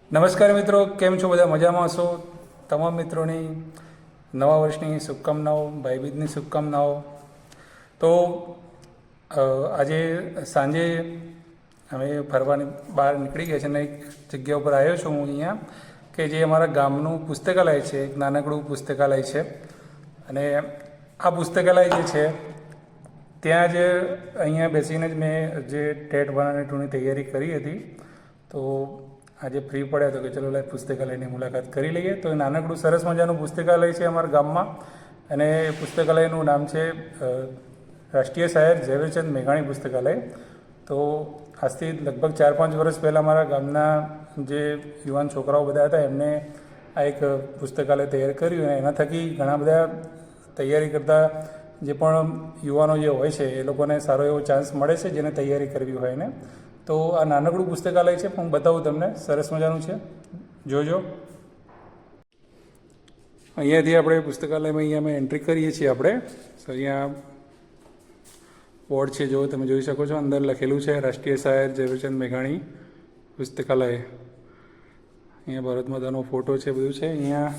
નમસ્કાર મિત્રો, કેમ છો? બધા મજામાં હશો? તમામ મિત્રોની નવા વર્ષની શુભકામનાઓ, ભાઈબીજની શુભકામનાઓ. તો આજે સાંજે અમે ફરવાની બહાર નીકળી ગયા છે અને એક જગ્યા ઉપર આવ્યો છું હું અહીંયા, કે જે અમારા ગામનું પુસ્તકાલય છે. એક નાનકડું પુસ્તકાલય છે અને આ પુસ્તકાલય જે છે ત્યાં જ અહીંયા બેસીને જ મેં જે ટેટ 1 અને 2ની તૈયારી કરી હતી. તો આજે ફ્રી પડ્યા તો કે ચલો લાઈવ પુસ્તકાલયની મુલાકાત કરી લઈએ. તો એ નાનકડું સરસ મજાનું પુસ્તકાલય છે અમારા ગામમાં અને પુસ્તકાલયનું નામ છે રાષ્ટ્રીય શાયર ઝવેરચંદ મેઘાણી પુસ્તકાલય. તો આજથી લગભગ 4-5 વર્ષ પહેલાં મારા ગામના જે યુવાન છોકરાઓ બધા હતા એમને આ એક પુસ્તકાલય તૈયાર કર્યું અને એના થકી ઘણા બધા તૈયારી કરતા જે પણ યુવાનો જે હોય છે એ લોકોને સારો એવો ચાન્સ મળે છે જેને તૈયારી કરવી હોય ને. તો આ નાનકડું પુસ્તકાલય છે, હું બતાવું તમને. સરસ મજાનું છે, જોજો. અહીંયાથી આપણે પુસ્તકાલયમાં અહીંયા અમે એન્ટ્રી કરીએ છીએ આપણે. તો અહીંયા બોર્ડ છે, જો તમે જોઈ શકો છો, અંદર લખેલું છે રાષ્ટ્રીય શાયર ઝવેરચંદ મેઘાણી પુસ્તકાલય. અહીંયા ભારત માતાનો ફોટો છે, બધું છે. અહીંયા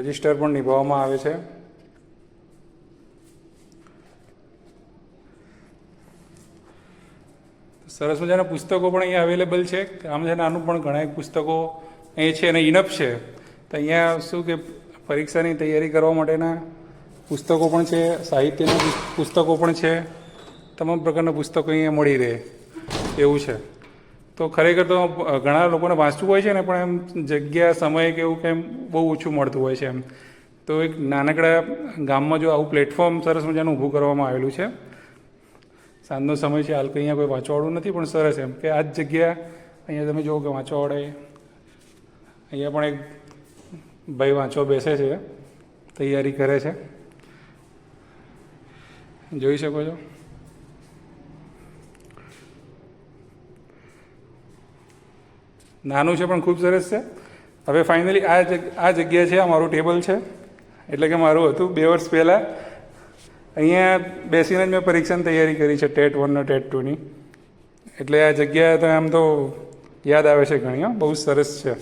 રજિસ્ટર પણ નિભાવવામાં આવે છે. સરસ મજાના પુસ્તકો પણ અહીંયા અવેલેબલ છે. આમ છે નાનું પણ ઘણા પુસ્તકો અહીં છે અને ઇનફ છે. તો અહીંયા શું કે પરીક્ષાની તૈયારી કરવા માટેના પુસ્તકો પણ છે, સાહિત્યના પુસ્તકો પણ છે, તમામ પ્રકારના પુસ્તકો અહીંયા મળી રહે એવું છે. તો ખરેખર તો ઘણા લોકોને વાંચવું હોય છે ને, પણ એમ જગ્યા, સમય કે એવું કંઈ બહુ ઓછું મળતું હોય છે એમ. તો એક નાનકડા ગામમાં જો આવું પ્લેટફોર્મ સરસ મજાનું ઊભું કરવામાં આવેલું છે. સાંજનો સમય છે, હાલ કંઈ અહીંયા કોઈ વાંચવાવાળું નથી, પણ સરસ એમ કે આ જ જગ્યા અહીંયા તમે જુઓ કે વાંચવાવાળા અહીંયા પણ એક ભાઈ વાંચવા બેસે છે, તૈયારી કરે છે, જોઈ શકો છો. નાનું છે પણ ખૂબ સરસ છે. હવે ફાઇનલી આ જગ્યા છે, આ મારું ટેબલ છે, એટલે કે મારું હતું 2 વર્ષ પહેલાં. અહીંયા બેસીને જ મેં પરીક્ષાની તૈયારી કરી છે, ટેટ 1 અને ટેટ 2ની. એટલે આ જગ્યા તો આમ તો યાદ આવે છે ઘણી. બહુ સરસ છે.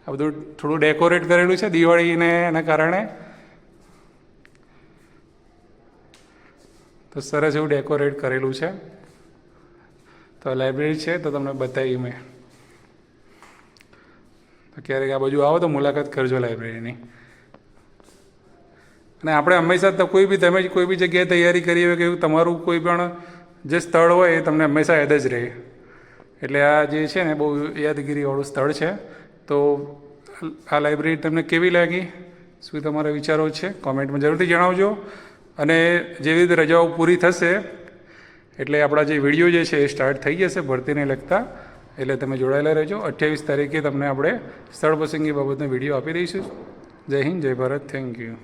આ બધું થોડું ડેકોરેટ કરેલું છે દિવાળીને એના કારણે. તો સરસ એવું ડેકોરેટ કરેલું છે. તો લાઇબ્રેરી છે, તો તમને બતાવી મેં. તો ક્યારેક આ બાજુ આવો તો મુલાકાત કરજો લાઇબ્રેરીની. અને આપણે હંમેશા તમે કોઈ બી જગ્યાએ તૈયારી કરી હોય કે તમારું કોઈ પણ જે સ્થળ હોય એ તમને હંમેશા યાદ જ રહે. એટલે આ જે છે ને બહુ યાદગીરીવાળું સ્થળ છે. તો આ લાઇબ્રેરી તમને કેવી લાગી, શું તમારા વિચારો છે, કોમેન્ટમાં જરૂરથી જણાવજો. અને જેવી રીતે રજાઓ પૂરી થશે એટલે આપણા જે વિડીયો જે છે એ સ્ટાર્ટ થઈ જશે ભરતીને લગતા. એટલે તમે જોડાયેલા રહેજો. 28 તારીખે તમને આપણે સ્થળ પસંદગી બાબતનો વિડીયો આપી દઈશું. જય હિન્દ, જય ભારત, થેન્ક યુ.